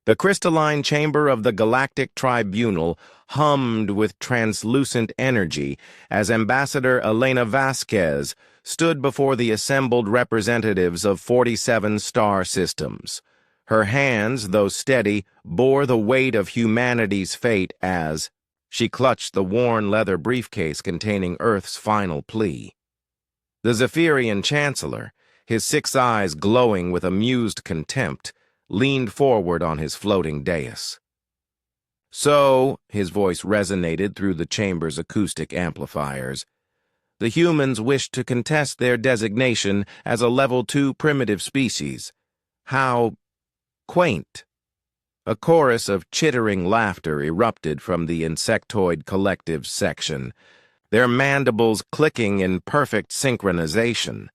The crystalline chamber of the Galactic Tribunal hummed with translucent energy as Ambassador Elena Vasquez stood before the assembled representatives of 47 star systems. Her hands, though steady, bore the weight of humanity's fate as she clutched the worn leather briefcase containing Earth's final plea. The Zephyrian Chancellor, his 6 eyes glowing with amused contempt, leaned forward on his floating dais. So, his voice resonated through the chamber's acoustic amplifiers, the humans wished to contest their designation as a Level 2 primitive species. How quaint. A chorus of chittering laughter erupted from the insectoid collective's section, their mandibles clicking in perfect synchronization.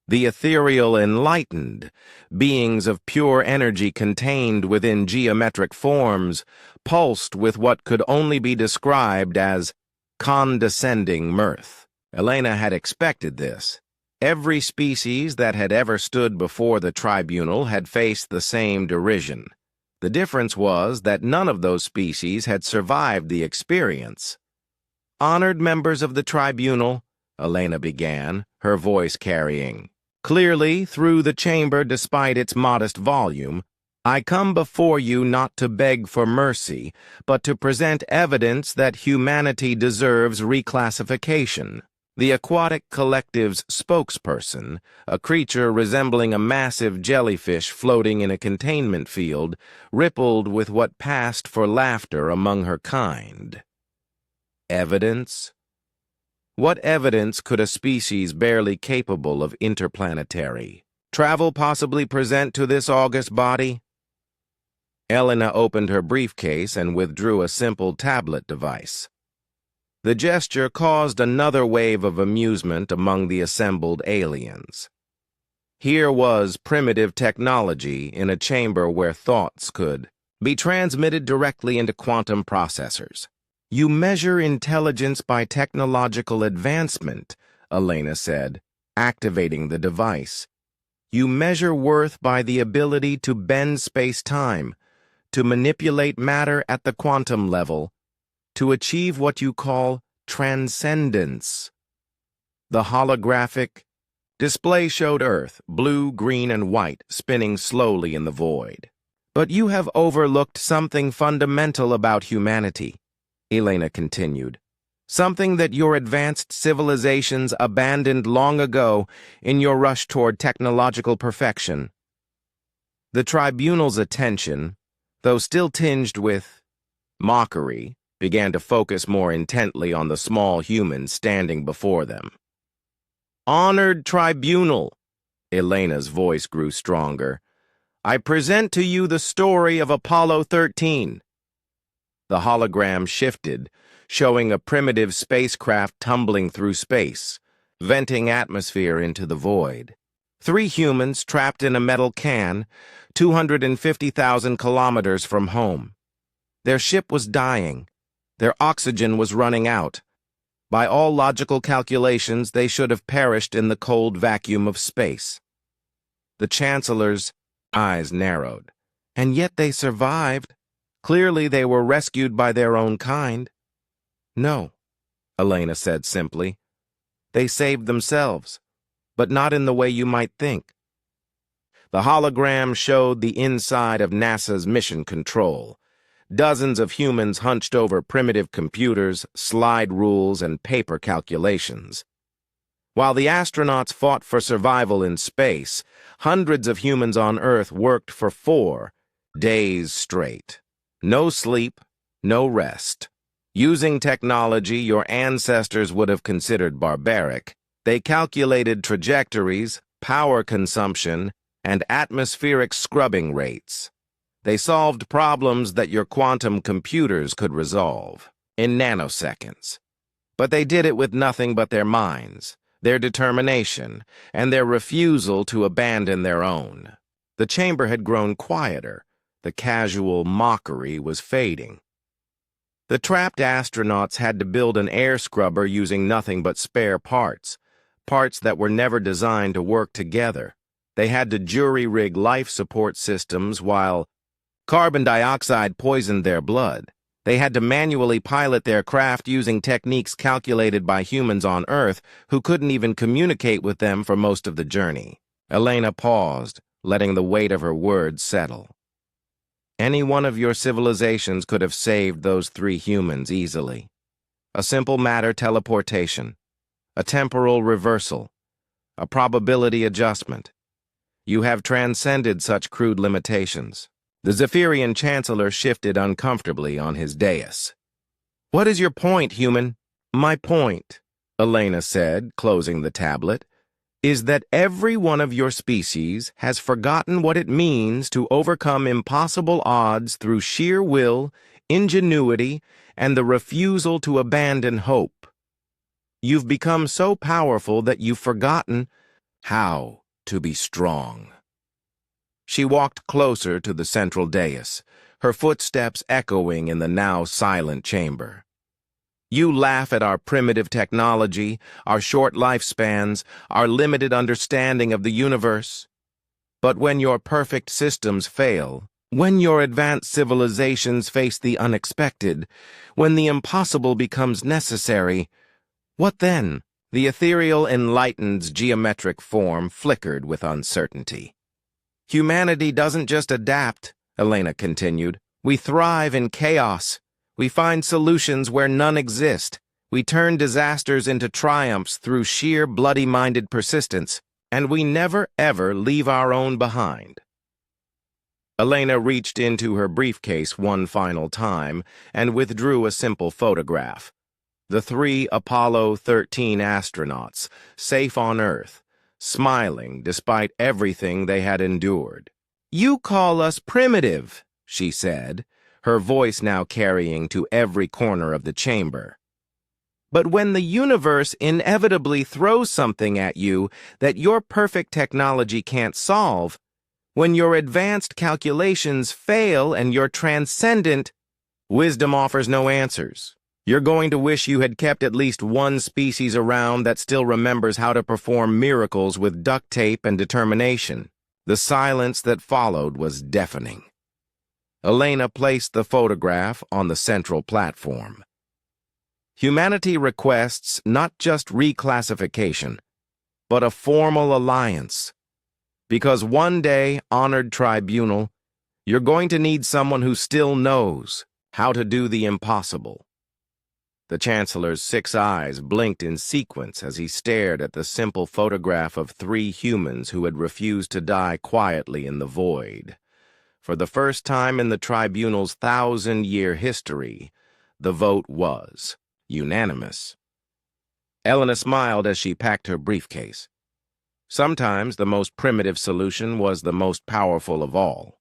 The ethereal enlightened, beings of pure energy contained within geometric forms, pulsed with what could only be described as condescending mirth. Elena had expected this. Every species that had ever stood before the tribunal had faced the same derision. The difference was that none of those species had survived the experience. "Honored members of the tribunal," Elena began, her voice carrying clearly through the chamber despite its modest volume, "I come before you not to beg for mercy, but to present evidence that humanity deserves reclassification." The aquatic collective's spokesperson, a creature resembling a massive jellyfish floating in a containment field, rippled with what passed for laughter among her kind. Evidence? What evidence could a species barely capable of interplanetary travel possibly present to this august body? Elena opened her briefcase and withdrew a simple tablet device. The gesture caused another wave of amusement among the assembled aliens. Here was primitive technology in a chamber where thoughts could be transmitted directly into quantum processors. "You measure intelligence by technological advancement," Elena said, activating the device. "You measure worth by the ability to bend space-time, to manipulate matter at the quantum level, to achieve what you call transcendence." The holographic display showed Earth, blue, green, and white, spinning slowly in the void. "But you have overlooked something fundamental about humanity," Elena continued. "Something that your advanced civilizations abandoned long ago in your rush toward technological perfection." The tribunal's attention, though still tinged with mockery, began to focus more intently on the small humans standing before them. "Honored tribunal," Elena's voice grew stronger, "I present to you the story of Apollo 13. The hologram shifted, showing a primitive spacecraft tumbling through space, venting atmosphere into the void. 3 humans trapped in a metal can, 250,000 kilometers from home. Their ship was dying. Their oxygen was running out. By all logical calculations, they should have perished in the cold vacuum of space. The Chancellor's eyes narrowed. And yet they survived. Clearly they were rescued by their own kind." "No," Elena said simply. "They saved themselves, but not in the way you might think." The hologram showed the inside of NASA's mission control. Dozens of humans hunched over primitive computers, slide rules, and paper calculations. While the astronauts fought for survival in space, hundreds of humans on Earth worked for 4 days straight. No sleep, no rest. Using technology your ancestors would have considered barbaric, they calculated trajectories, power consumption, and atmospheric scrubbing rates. They solved problems that your quantum computers could resolve in nanoseconds. But they did it with nothing but their minds, their determination, and their refusal to abandon their own. The chamber had grown quieter. The casual mockery was fading. The trapped astronauts had to build an air scrubber using nothing but spare parts that were never designed to work together. They had to jury-rig life support systems while Carbon dioxide poisoned their blood. They had to manually pilot their craft using techniques calculated by humans on Earth who couldn't even communicate with them for most of the journey. Elena paused, letting the weight of her words settle. Any one of your civilizations could have saved those 3 humans easily. A simple matter teleportation, a temporal reversal, a probability adjustment. You have transcended such crude limitations. The Zephyrian Chancellor shifted uncomfortably on his dais. What is your point, human? My point, Elena said, closing the tablet, is that every one of your species has forgotten what it means to overcome impossible odds through sheer will, ingenuity, and the refusal to abandon hope. You've become so powerful that you've forgotten how to be strong. She walked closer to the central dais, her footsteps echoing in the now silent chamber. You laugh at our primitive technology, our short lifespans, our limited understanding of the universe. But when your perfect systems fail, when your advanced civilizations face the unexpected, when the impossible becomes necessary, what then? The ethereal Enlightened's geometric form flickered with uncertainty. Humanity doesn't just adapt, Elena continued. We thrive in chaos. We find solutions where none exist. We turn disasters into triumphs through sheer bloody-minded persistence, and we never, ever leave our own behind. Elena reached into her briefcase one final time and withdrew a simple photograph. The 3 Apollo 13 astronauts, safe on Earth, smiling despite everything they had endured. You call us primitive, she said, her voice now carrying to every corner of the chamber. But when the universe inevitably throws something at you that your perfect technology can't solve, when your advanced calculations fail and your transcendent wisdom offers no answers, you're going to wish you had kept at least one species around that still remembers how to perform miracles with duct tape and determination. The silence that followed was deafening. Elena placed the photograph on the central platform. Humanity requests not just reclassification, but a formal alliance. Because one day, honored tribunal, you're going to need someone who still knows how to do the impossible. The Chancellor's 6 eyes blinked in sequence as he stared at the simple photograph of 3 humans who had refused to die quietly in the void. For the first time in the Tribunal's 1,000-year history, the vote was unanimous. Elena smiled as she packed her briefcase. Sometimes the most primitive solution was the most powerful of all.